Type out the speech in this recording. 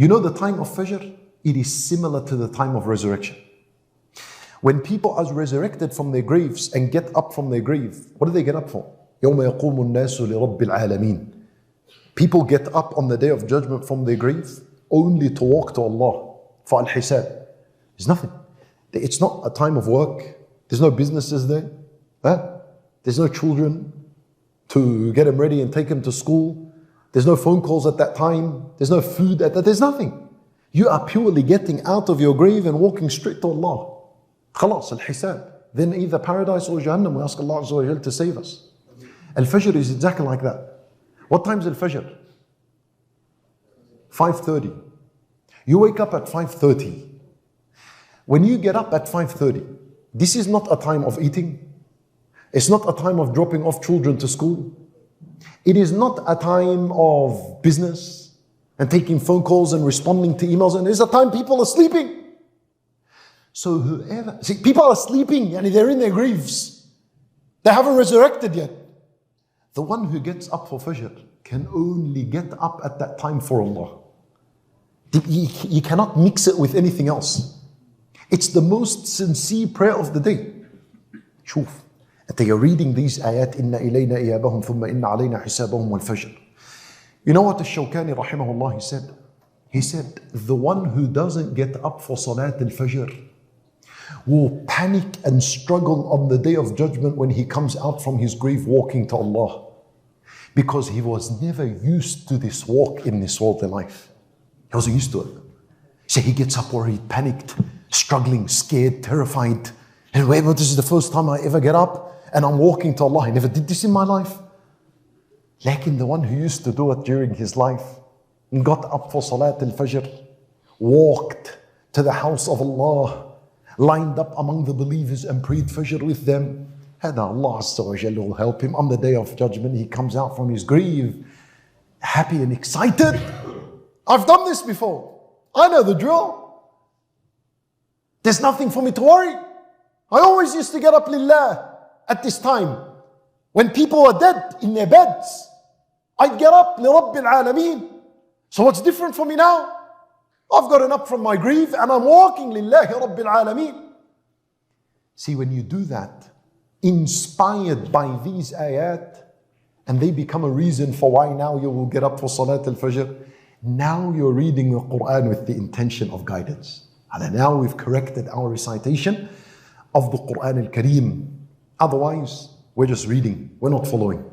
You know the time of Fajr? It is similar to the time of resurrection. When people are resurrected from their graves and get up from their grave, what do they get up for? يَوْمَ يَقُومُ النَّاسُ لِرَبِّ الْعَالَمِينَ. People get up on the day of judgment from their grave only to walk to Allah for al-hisab. There's nothing. It's not a time of work. There's no businesses there. There's no children to get them ready and take them to school. There's no phone calls at that time. There's no food at that. There's nothing. You are purely getting out of your grave and walking straight to Allah. Khalas, al-hisab. Then either paradise or Jahannam. We ask Allah Azza wa Jal to save us. Al-Fajr is exactly like that. What time is Al-Fajr? 5:30. You wake up at 5:30. When you get up at 5:30, this is not a time of eating. It's not a time of dropping off children to school. It is not a time of business and taking phone calls and responding to emails. And it's a time people are sleeping. So people are sleeping and they're in their graves. They haven't resurrected yet. The one who gets up for Fajr can only get up at that time for Allah. You cannot mix it with anything else. It's the most sincere prayer of the day. شوف, you're reading these ayat, إِنَّ إِلَيْنَا إِيَابَهُمْ ثُمَّ إِنَّ عَلَيْنَا حِسَابَهُمْ وَالْفَجْرِ. You know what the Shawkani rahimahullah he said? He said, the one who doesn't get up for Salat al-Fajr will panic and struggle on the day of judgment when he comes out from his grave walking to Allah. Because he was never used to this walk in this worldly life. He wasn't used to it. So he gets up worried, panicked, struggling, scared, terrified. And wait, but this is the first time I ever get up and I'm walking to Allah. I never did this in my life. Like the one who used to do it during his life and got up for Salat al-Fajr, walked to the house of Allah, lined up among the believers and prayed Fajr with them. And Allah Azza wa Jalla will help him on the day of judgment. He comes out from his grave, happy and excited. I've done this before. I know the drill. There's nothing for me to worry. I always used to get up lillah at this time. When people are dead in their beds, I'd get up li Rabbil Alameen. So what's different for me now? I've gotten up from my grave and I'm walking lillahi Rabbil Alameen. See, when you do that, inspired by these ayat, and they become a reason for why now you will get up for Salat al-Fajr, now you're reading the Quran with the intention of guidance. And now we've corrected our recitation of the Quran al-Kareem. Otherwise, we're just reading, we're not following.